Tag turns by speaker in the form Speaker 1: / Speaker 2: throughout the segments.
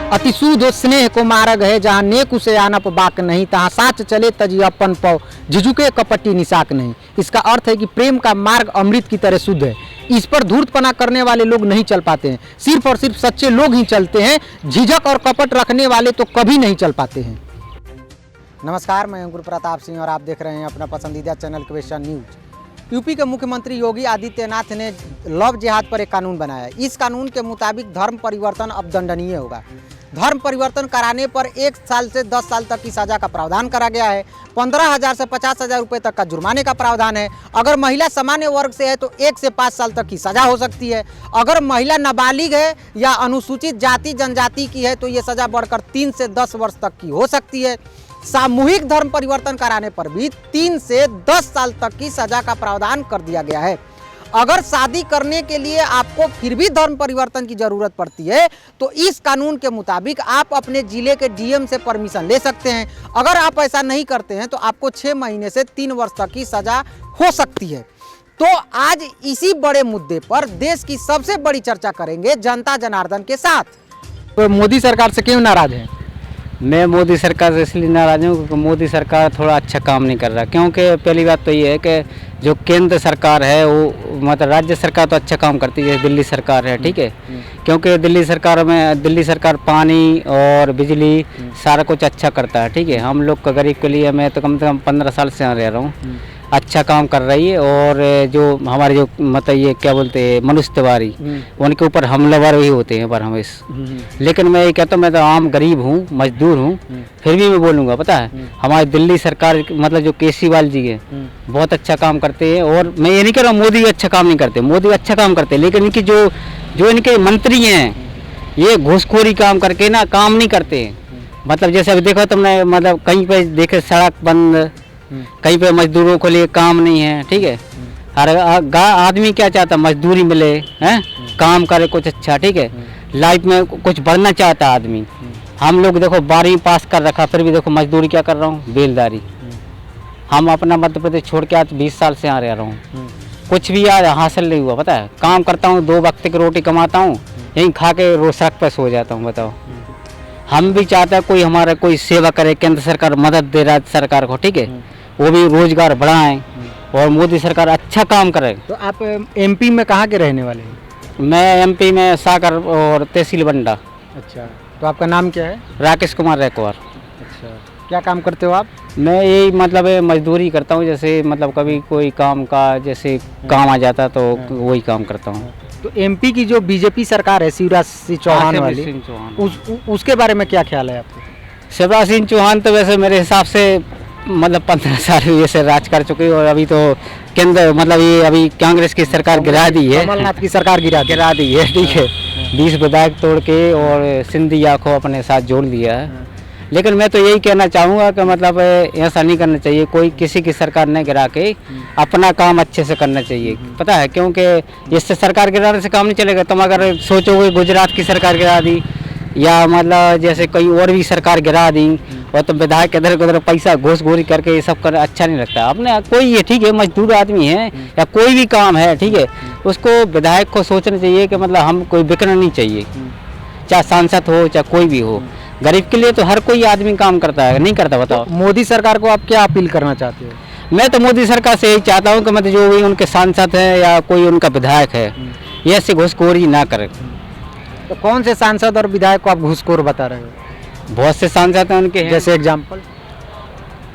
Speaker 1: अति सूद स्नेह को मार्ग है, जहाँ नेक उसे आनप बाक नहीं, तहाँ साच चले तजी अपन पौ, झिझुके कपटी निशाक नहीं। इसका अर्थ है कि प्रेम का मार्ग अमृत की तरह शुद्ध है। इस पर धूर्तपना करने वाले लोग नहीं चल पाते हैं, सिर्फ और सिर्फ सच्चे लोग ही चलते हैं। झिझक और कपट रखने वाले तो कभी नहीं चल पाते हैं। नमस्कार, मैं अंकुर प्रताप सिंह और आप देख रहे हैं अपना पसंदीदा चैनल क्वेश्चन न्यूज। यूपी के मुख्यमंत्री योगी आदित्यनाथ ने लव जिहाद पर एक कानून बनाया। इस कानून के मुताबिक धर्म परिवर्तन अब दंडनीय होगा। धर्म परिवर्तन कराने पर 1 साल से 10 साल तक की सज़ा का प्रावधान करा गया है। 15,000 से 50,000 रुपये तक का जुर्माने का प्रावधान है। अगर महिला सामान्य वर्ग से है तो 1 से 5 साल तक की सज़ा हो सकती है। अगर महिला नाबालिग है या अनुसूचित जाति जनजाति की है तो ये सज़ा बढ़कर 3 से 10 वर्ष तक की हो सकती है। सामूहिक धर्म परिवर्तन कराने पर भी 3 से 10 साल तक की सज़ा का प्रावधान कर दिया गया है। अगर शादी करने के लिए आपको फिर भी धर्म परिवर्तन की ज़रूरत पड़ती है तो इस कानून के मुताबिक आप अपने ज़िले के डीएम से परमिशन ले सकते हैं। अगर आप ऐसा नहीं करते हैं तो आपको 6 महीने से 3 वर्ष तक की सज़ा हो सकती है। तो आज इसी बड़े मुद्दे पर देश की सबसे बड़ी चर्चा करेंगे जनता जनार्दन के साथ।
Speaker 2: तो मोदी सरकार से क्यों नाराज़ हैं?
Speaker 3: मैं मोदी सरकार से इसलिए नाराज़ हूँ क्योंकि मोदी सरकार थोड़ा अच्छा काम नहीं कर रहा। क्योंकि पहली बात तो ये है कि जो केंद्र सरकार है वो मतलब राज्य सरकार तो अच्छा काम करती है, जैसे दिल्ली सरकार है, ठीक है। क्योंकि दिल्ली सरकार पानी और बिजली सारा कुछ अच्छा करता है, ठीक है। हम लोग का गरीब के लिए मैं तो कम से कम 15 साल से यहाँ रह रहा हूँ, अच्छा काम कर रही है। और जो हमारे जो मतलब ये क्या बोलते हैं मनुष्य तिवारी, उनके ऊपर हमलावर ही होते हैं पर हमेशा। लेकिन मैं ये कहता हूँ, मैं तो आम गरीब हूँ, मजदूर हूँ, फिर भी मैं बोलूँगा पता है हमारी दिल्ली सरकार मतलब जो केजरीवाल जी है बहुत अच्छा काम करते हैं। और मैं ये नहीं कह रहा हूँ मोदी अच्छा काम नहीं करते, मोदी अच्छा काम करते हैं, लेकिन इनकी जो इनके मंत्री हैं ये घूसखोरी काम करके ना काम नहीं करते हैं। मतलब जैसे अभी देखो तुमने मतलब कहीं पे देखे सड़क बंद, कहीं पे मजदूरों को लिए काम नहीं है, ठीक है। हर आदमी क्या चाहता, मजदूरी मिले, हैं, काम करे कुछ अच्छा, ठीक है। लाइफ में कुछ बढ़ना चाहता आदमी। हम लोग देखो 12वीं पास कर रखा, फिर भी देखो मजदूरी क्या कर रहा हूँ, बेलदारी। हम अपना मध्य प्रदेश छोड़ के आज 20 साल से यहाँ रह रहा हूँ, कुछ भी यार हासिल नहीं हुआ पता है। काम करता हूँ, 2 वक्त की रोटी कमाता हूँ, यहीं खा के रोज सड़क पर सो जाता हूँ। बताओ, हम भी चाहते हैं कोई हमारा कोई सेवा करे, केंद्र सरकार मदद दे राज्य सरकार को, ठीक है, वो भी रोजगार बढ़ाएं और मोदी सरकार अच्छा काम करे।
Speaker 2: तो आप एमपी में कहाँ के रहने वाले हैं?
Speaker 3: मैं एमपी में सागर और तहसील बंडा।
Speaker 2: अच्छा, तो आपका नाम क्या है?
Speaker 3: राकेश कुमार रैकवार।
Speaker 2: अच्छा, क्या काम करते हो आप?
Speaker 3: मैं यही मतलब मजदूरी करता हूँ, जैसे मतलब कभी कोई काम का जैसे काम आ जाता तो वही काम करता हूँ।
Speaker 2: तो एमपी की जो बीजेपी सरकार है शिवराज सिंह चौहान वाली, उसके बारे में क्या ख्याल है आपको?
Speaker 3: शिवराज सिंह चौहान तो वैसे मेरे हिसाब से मतलब 15 साल वैसे राज कर चुके, और अभी तो केंद्र मतलब ये अभी कांग्रेस की सरकार गिरा दी है,
Speaker 2: कमलनाथ की सरकार गिरा दी है,
Speaker 3: ठीक है। 20 विधायक तोड़ के और सिंधिया को अपने साथ जोड़ दिया है। लेकिन मैं तो यही कहना चाहूँगा कि मतलब ऐसा नहीं करना चाहिए, कोई किसी की सरकार नहीं गिरा के अपना काम अच्छे से करना चाहिए पता है। क्योंकि इससे सरकार गिराने से काम नहीं चलेगा। तुम अगर सोचोगे गुजरात की सरकार गिरा दी या मतलब जैसे कहीं और भी सरकार गिरा दी और तुम विधायक इधर उधर पैसा घूसखोरी करके ये सब कर अच्छा नहीं लगता। अपने कोई ये ठीक है मजदूर आदमी है या कोई भी काम है, ठीक है, उसको विधायक को सोचना चाहिए कि मतलब हम कोई बिकना नहीं चाहिए, चाहे सांसद हो चाहे कोई भी हो। गरीब के लिए तो हर कोई आदमी काम करता है, नहीं करता। बताओ,
Speaker 2: मोदी सरकार को आप क्या अपील करना चाहते हो?
Speaker 3: मैं तो मोदी सरकार से यही चाहता हूँ कि मतलब जो भी उनके सांसद हैं या कोई उनका विधायक है ये ऐसी घूसखोरी ना करे।
Speaker 2: तो कौन से सांसद और विधायक को आप घूसखोर बता रहे हो?
Speaker 3: बहुत से सांसद हैं उनके,
Speaker 2: जैसे एग्जाम्पल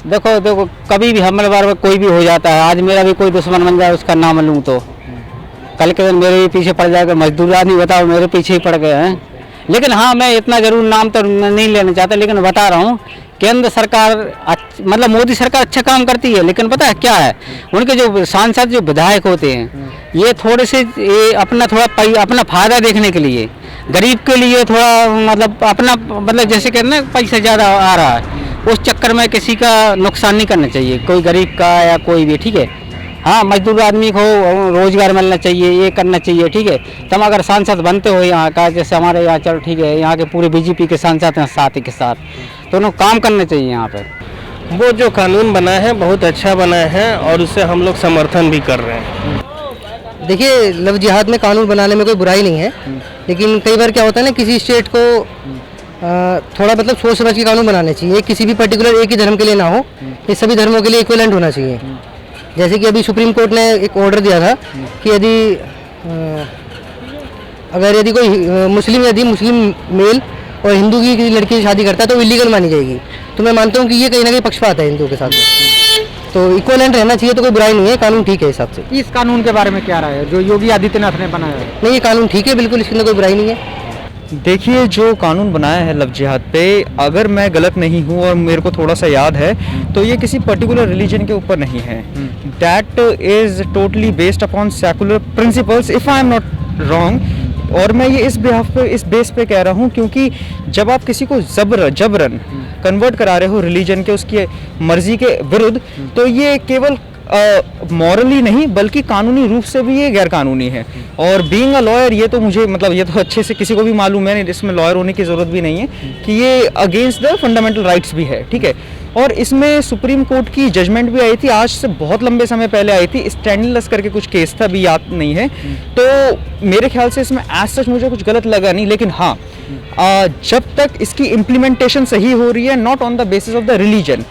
Speaker 3: देखो कभी भी हमलावर में कोई भी हो जाता है। आज मेरा भी कोई दुश्मन बन जाए उसका नाम लूँ तो कल के दिन मेरे भी पीछे पड़ जाएगा। मजदूर आदमी बताओ मेरे पीछे ही पड़ गए हैं। लेकिन हाँ, मैं इतना जरूर नाम तो नहीं लेना चाहता, लेकिन बता रहा हूँ केंद्र सरकार मतलब मोदी सरकार अच्छा काम करती है। लेकिन पता है क्या है, उनके जो सांसद जो विधायक होते हैं ये थोड़े से ये अपना फ़ायदा देखने के लिए, गरीब के लिए थोड़ा मतलब अपना मतलब जैसे कहते हैं पैसा ज़्यादा आ रहा है, उस चक्कर में किसी का नुकसान नहीं करना चाहिए, कोई गरीब का या कोई भी, ठीक है। हाँ, मजदूर आदमी को रोजगार मिलना चाहिए, ये करना चाहिए, ठीक है। तुम अगर सांसद बनते हो यहाँ का, जैसे हमारे यहाँ चलो ठीक है, यहाँ के पूरे बीजेपी के सांसद हैं साथ ही के साथ, तो उन्हें काम करना चाहिए यहाँ पर।
Speaker 4: वो जो कानून बना है बहुत अच्छा बना है और उसे हम लोग समर्थन भी कर रहे हैं।
Speaker 5: देखिए, लव जिहाद में कानून बनाने में कोई बुराई नहीं है, लेकिन कई बार क्या होता है ना, किसी स्टेट को थोड़ा मतलब सोच समझ के कानून बनाने चाहिए, किसी भी पर्टिकुलर एक ही धर्म के लिए ना हो, ये सभी धर्मों के लिए इक्विवेलेंट होना चाहिए। जैसे कि अभी सुप्रीम कोर्ट ने एक ऑर्डर दिया था कि यदि कोई मुस्लिम मेल और हिंदू की लड़की से शादी करता है तो इलीगल मानी जाएगी। तो मैं मानता हूँ कि ये कहीं ना कहीं पक्षपात है हिंदुओं के साथ में। तो इक्विवेलेंट रहना चाहिए, तो कोई बुराई नहीं है, कानून ठीक है हिसाब से।
Speaker 1: इस कानून के बारे में क्या राय है जो योगी आदित्यनाथ ने बनाया है?
Speaker 5: नहीं, ये कानून ठीक है बिल्कुल, इसके अंदर कोई बुराई नहीं है।
Speaker 6: देखिए, जो कानून बनाया है लव जिहाद पे, अगर मैं गलत नहीं हूँ और मेरे को थोड़ा सा याद है, तो ये किसी पर्टिकुलर रिलीजन के ऊपर नहीं है। That is totally based upon secular principles, if I am not wrong. और मैं ये इस बेस पे कह रहा हूँ क्योंकि जब आप किसी को जबरन कन्वर्ट करा रहे हो रिलीजन के, उसकी मर्जी के विरुद्ध, तो ये केवल मॉरली नहीं बल्कि कानूनी रूप से भी ये गैर कानूनी है। और बीइंग अ लॉयर, ये तो मुझे मतलब ये तो अच्छे से किसी को भी मालूम है, इसमें लॉयर होने की ज़रूरत भी नहीं है कि ये अगेंस्ट द फंडामेंटल राइट्स भी है, ठीक है। और इसमें सुप्रीम कोर्ट की जजमेंट भी आई थी, आज से बहुत लंबे समय पहले आई थी, स्टैंडलेस करके कुछ केस था, अभी याद नहीं है। तो मेरे ख्याल से इसमें एज सच मुझे कुछ गलत लगा नहीं, लेकिन हाँ, जब तक इसकी इम्प्लीमेंटेशन सही हो रही है, not on the basis of the religion,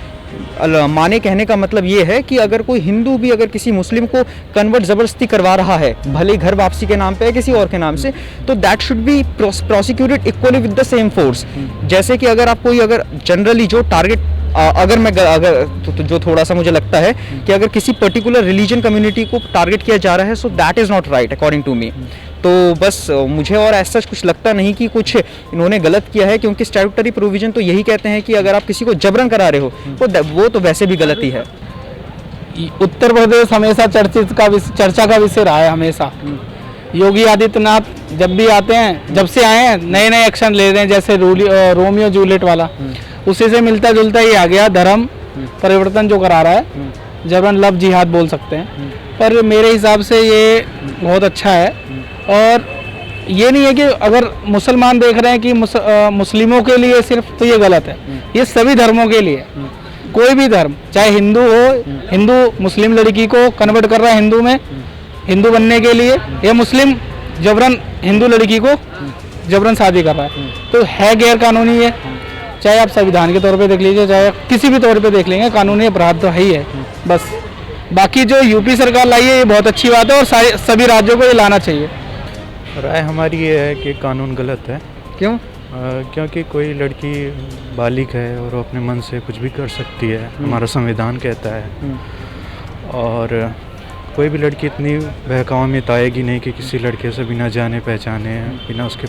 Speaker 6: माने कहने का मतलब ये है कि अगर कोई हिंदू भी अगर किसी मुस्लिम को कन्वर्ट ज़बरदस्ती करवा रहा है, भले घर वापसी के नाम पे है किसी और के नाम से, तो that should be prosecuted equally with the same force. जैसे कि अगर आप कोई अगर जनरली जो टारगेट तो जो थोड़ा सा मुझे लगता है कि अगर किसी पर्टिकुलर रिलीजन कम्युनिटी को टारगेट किया जा रहा है, so that is not right according to me. तो बस मुझे और ऐसा कुछ लगता नहीं कि कुछ इन्होंने गलत किया है, क्योंकि स्टैट्यूटरी प्रोविजन तो यही कहते हैं कि अगर आप किसी को जबरन करा रहे हो तो वो तो वैसे भी गलती है।
Speaker 7: उत्तर प्रदेश हमेशा चर्चा का विषय रहा है हमेशा। योगी आदित्यनाथ जब भी आते हैं, जब से आए हैं, नए नए एक्शन ले रहे हैं, जैसे रोमियो जूलियट वाला, उसी से मिलता जुलता ही आ गया धर्म परिवर्तन जो करा रहा है, जबरन लव जिहाद बोल सकते हैं। पर मेरे हिसाब से ये बहुत अच्छा है। और ये नहीं है कि अगर मुसलमान देख रहे हैं कि मुस्लिमों के लिए सिर्फ, तो ये गलत है। ये सभी धर्मों के लिए, कोई भी धर्म, चाहे हिंदू हो, हिंदू मुस्लिम लड़की को कन्वर्ट कर रहा है हिंदू में, हिंदू बनने के लिए, या मुस्लिम जबरन हिंदू लड़की को जबरन शादी कर रहा है, तो है गैर कानूनी है। चाहे आप संविधान के तौर पे देख लीजिए, चाहे किसी भी तौर पे देख लेंगे, कानूनी अपराध तो है ही है। बस बाकी जो यूपी सरकार लाई है, ये बहुत अच्छी बात है और सभी राज्यों को ये लाना चाहिए।
Speaker 8: राय हमारी ये है कि कानून गलत है।
Speaker 1: क्यों?
Speaker 8: क्योंकि कोई लड़की बालिग है और वो अपने मन से कुछ भी कर सकती है, हमारा संविधान कहता है। और कोई भी लड़की इतनी बहकावे में आएगी नहीं कि किसी लड़के से बिना जाने पहचाने, बिना उसके।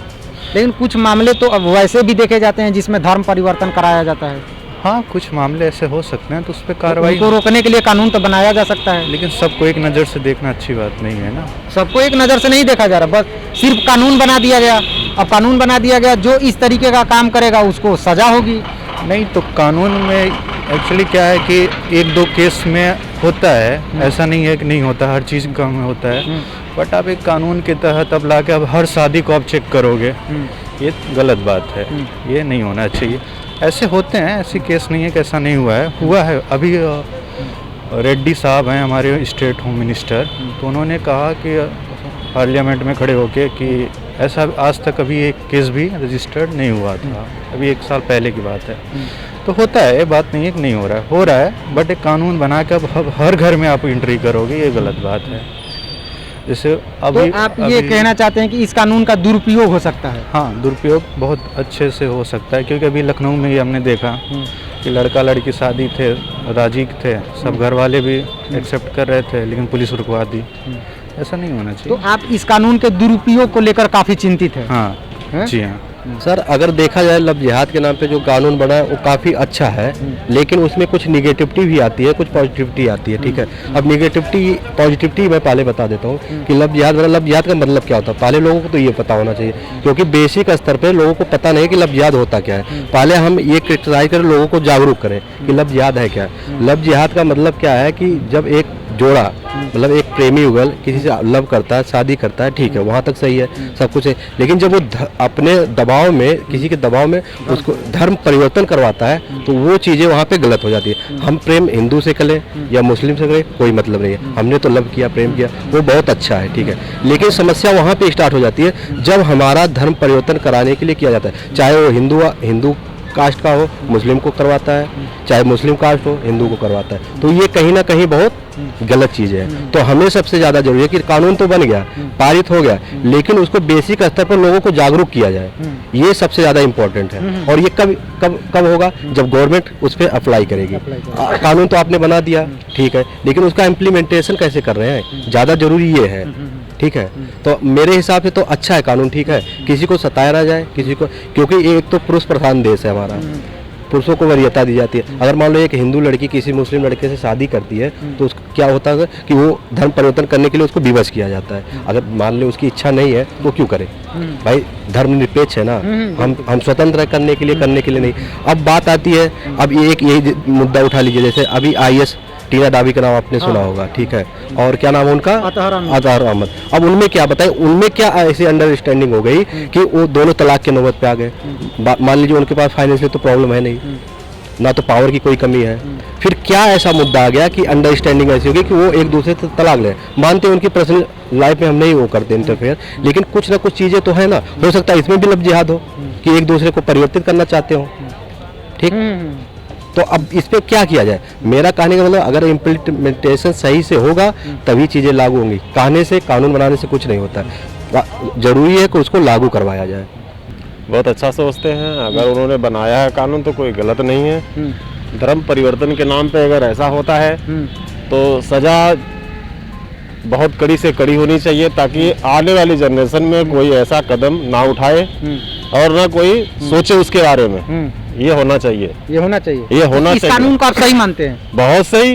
Speaker 1: लेकिन कुछ मामले तो अब वैसे भी देखे जाते हैं जिसमें धर्म परिवर्तन कराया जाता है।
Speaker 8: हाँ, कुछ मामले ऐसे हो सकते हैं, तो उस पर कार्रवाई
Speaker 1: को रोकने के लिए कानून तो बनाया जा सकता है।
Speaker 8: लेकिन सबको एक नज़र से देखना अच्छी बात नहीं है ना।
Speaker 1: सबको एक नज़र से नहीं देखा जा रहा, बस सिर्फ कानून बना दिया गया। अब कानून बना दिया गया, जो इस तरीके का काम करेगा उसको सजा होगी।
Speaker 8: नहीं, तो कानून में एक्चुअली क्या है कि एक दो केस में होता है, ऐसा नहीं है कि नहीं होता, हर चीज़ का में होता है। बट आप एक कानून के तहत अब लाके अब हर शादी को आप चेक करोगे, ये गलत बात है, ये नहीं होना चाहिए। ऐसे होते हैं, ऐसी केस नहीं है कि ऐसा नहीं हुआ है। अभी रेड्डी साहब हैं हमारे स्टेट होम मिनिस्टर, तो उन्होंने कहा कि पार्लियामेंट में खड़े होके कि ऐसा आज तक अभी एक केस भी रजिस्टर्ड नहीं हुआ था, अभी 1 साल पहले की बात है। तो होता है, ये बात नहीं है कि नहीं हो रहा है। बट एक कानून बना के अब हर घर में आप एंट्री करोगे, ये गलत बात है। जैसे अभी
Speaker 1: तो आप ये कहना चाहते हैं कि इस कानून का दुरुपयोग हो सकता है?
Speaker 8: हाँ, दुरुपयोग बहुत अच्छे से हो सकता है, क्योंकि अभी लखनऊ में ही हमने देखा कि लड़का लड़की शादी थे, राजी थे, सब घर वाले भी एक्सेप्ट कर रहे थे, लेकिन पुलिस रुकवा दी। ऐसा नहीं होना चाहिए।
Speaker 1: तो आप इस कानून के दुरुपयोग को लेकर काफ़ी चिंतित है?
Speaker 8: हाँ, जी हाँ।
Speaker 9: सर, अगर देखा जाए लव जिहाद के नाम पे जो कानून बना है वो काफ़ी अच्छा है, लेकिन उसमें कुछ निगेटिविटी भी आती है, कुछ पॉजिटिविटी आती है। ठीक है, अब पॉजिटिविटी मैं पहले बता देता हूँ कि लव जिहाद का मतलब क्या होता है। पहले लोगों को तो ये पता होना चाहिए, क्योंकि बेसिक स्तर पे लोगों को पता नहीं कि लव जिहाद होता क्या है। पहले हम ये क्रिटिसाइज करें, लोगों को जागरूक करें कि लव जिहाद है क्या। लव जिहाद का मतलब क्या है कि जब एक जोड़ा, मतलब एक प्रेमी युगल किसी से लव करता है, शादी करता है, ठीक है, वहाँ तक सही है, सब कुछ है। लेकिन जब वो अपने दबाव में, किसी के दबाव में उसको धर्म परिवर्तन करवाता है तो वो चीज़ें वहाँ पे गलत हो जाती है। हम प्रेम हिंदू से करें या मुस्लिम से करें कोई मतलब नहीं है, हमने तो लव किया, प्रेम किया, वो बहुत अच्छा है, ठीक है। लेकिन समस्या वहाँ पे स्टार्ट हो जाती है जब हमारा धर्म परिवर्तन कराने के लिए किया जाता है, चाहे वो हिंदू कास्ट का हो, मुस्लिम को करवाता है, चाहे मुस्लिम कास्ट हो, हिंदू को करवाता है। तो ये कहीं ना कहीं बहुत गलत चीज़ है। तो हमें सबसे ज़्यादा जरूरी है कि कानून तो बन गया, पारित हो गया, लेकिन उसको बेसिक स्तर पर लोगों को जागरूक किया जाए, ये सबसे ज़्यादा इम्पोर्टेंट है। और ये कब होगा, जब गवर्नमेंट उस पर अप्लाई करेगी। कानून तो आपने बना दिया, ठीक है, लेकिन उसका इम्प्लीमेंटेशन कैसे कर रहे हैं, ज़्यादा जरूरी ये है, ठीक है। तो मेरे हिसाब से तो अच्छा है कानून, ठीक है, किसी को सताया ना जाए, किसी को, क्योंकि एक तो पुरुष प्रधान देश है हमारा, पुरुषों को वरीयता दी जाती है। अगर मान लो एक हिंदू लड़की किसी मुस्लिम लड़के से शादी करती है तो क्या होता है कि वो धर्म परिवर्तन करने के लिए उसको विवश किया जाता है। अगर मान लो उसकी इच्छा नहीं है तो क्यों करे भाई, धर्म निरपेक्ष है ना, हम स्वतंत्र है करने के लिए नहीं। अब बात आती है, अब एक यही मुद्दा उठा लीजिए, जैसे अभी IAS टीना दावी का नाम आपने सुना होगा, ठीक है, और क्या नाम है उनका, अतहर अहमद। अब उनमें क्या बताएं, उनमें क्या ऐसी अंडरस्टैंडिंग हो गई कि वो दोनों तलाक के नौबत पे आ गए। मान लीजिए उनके पास फाइनेंशियल तो प्रॉब्लम है नहीं, ना तो पावर की कोई कमी है, फिर क्या ऐसा मुद्दा आ गया कि अंडरस्टैंडिंग ऐसी होगी कि वो एक दूसरे से तलाक ले। मानते हैं उनकी पर्सनल लाइफ में हम नहीं वो करते इंटरफेयर, लेकिन कुछ ना कुछ चीज़ें तो है ना, हो सकता है इसमें भी लव जिहाद हो कि एक दूसरे को परिवर्तित करना चाहते हो, ठीक। तो अब इस पे क्या किया जाए, मेरा कहने का मतलब अगर इम्प्लीमेंटेशन सही से होगा तभी चीज़ें लागू होंगी। कहने से, कानून बनाने से कुछ नहीं होता, जरूरी है कि उसको लागू करवाया जाए।
Speaker 10: बहुत अच्छा सोचते हैं, अगर उन्होंने बनाया है कानून तो कोई गलत नहीं है। धर्म परिवर्तन के नाम पे अगर ऐसा होता है तो सज़ा बहुत कड़ी से कड़ी होनी चाहिए, ताकि आने वाली जनरेशन में कोई ऐसा कदम ना उठाए और ना कोई सोचे उसके बारे में। ये होना चाहिए,
Speaker 1: ये होना चाहिए,
Speaker 10: ये होना चाहिए।
Speaker 1: इस कानून को आप सही मानते हैं?
Speaker 10: बहुत सही।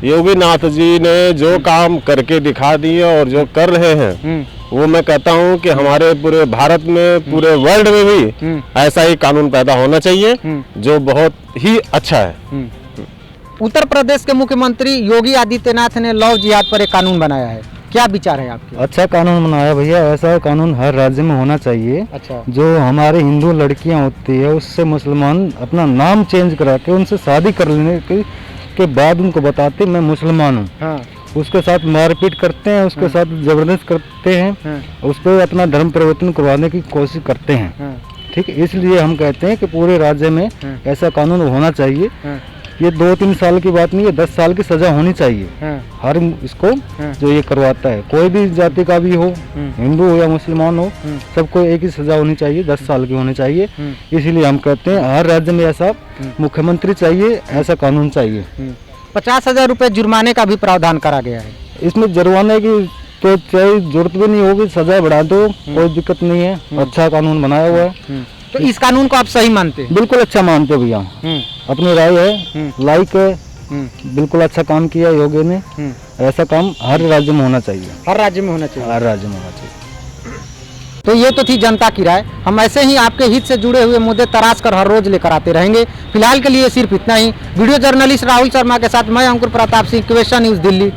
Speaker 10: योगी नाथ जी ने जो काम करके दिखा दिए और जो कर रहे हैं वो मैं कहता हूँ कि हमारे पूरे भारत में, पूरे वर्ल्ड में भी ऐसा ही कानून पैदा होना चाहिए जो बहुत ही अच्छा है।
Speaker 1: उत्तर प्रदेश के मुख्यमंत्री योगी आदित्यनाथ ने लव जिहाद पर एक कानून बनाया है, क्या विचार है आपके?
Speaker 8: अच्छा कानून बनाया भैया, ऐसा कानून हर राज्य में होना चाहिए।
Speaker 1: अच्छा।
Speaker 8: जो हमारे हिंदू लड़कियां होती है उससे मुसलमान अपना नाम चेंज करा के उनसे शादी कर लेने के बाद उनको बताते मैं मुसलमान हूँ।
Speaker 1: हाँ।
Speaker 8: उसके साथ मारपीट करते हैं, उसके साथ जबरदस्त करते हैं, उस पर अपना धर्म परिवर्तन करवाने की कोशिश करते हैं, ठीक है। इसलिए हम कहते हैं कि पूरे राज्य में ऐसा कानून होना चाहिए। ये 2-3 साल की बात नहीं है, 10 साल की सजा होनी चाहिए हर इसको जो ये करवाता है, कोई भी जाति का भी हो, हिंदू हो या मुसलमान हो, सबको एक ही सजा होनी चाहिए, 10 साल की होनी चाहिए। इसीलिए हम कहते हैं हर राज्य में ऐसा मुख्यमंत्री चाहिए, ऐसा कानून चाहिए।
Speaker 1: 50,000 रुपए जुर्माने का भी प्रावधान करा गया है।
Speaker 8: इसमें जुर्माने की तो चाहे जरूरत भी नहीं होगी, सजा बढ़ा दो, कोई दिक्कत नहीं है, अच्छा कानून बनाया हुआ है।
Speaker 1: तो इस कानून को आप सही मानते हैं?
Speaker 8: बिल्कुल अच्छा मानते भैया, अपनी राय है, लाइक है, बिल्कुल अच्छा काम किया योगी ने। ऐसा काम हर राज्य में होना चाहिए,
Speaker 1: हर राज्य में होना चाहिए,
Speaker 8: हर राज्य में होना चाहिए।
Speaker 1: तो ये तो थी जनता की राय। हम ऐसे ही आपके हित से जुड़े हुए मुद्दे तराश कर हर रोज लेकर आते रहेंगे। फिलहाल के लिए सिर्फ इतना ही। वीडियो जर्नलिस्ट राहुल शर्मा के साथ मैं अंकुर प्रताप सिंह, क्वेश्चन न्यूज़, दिल्ली।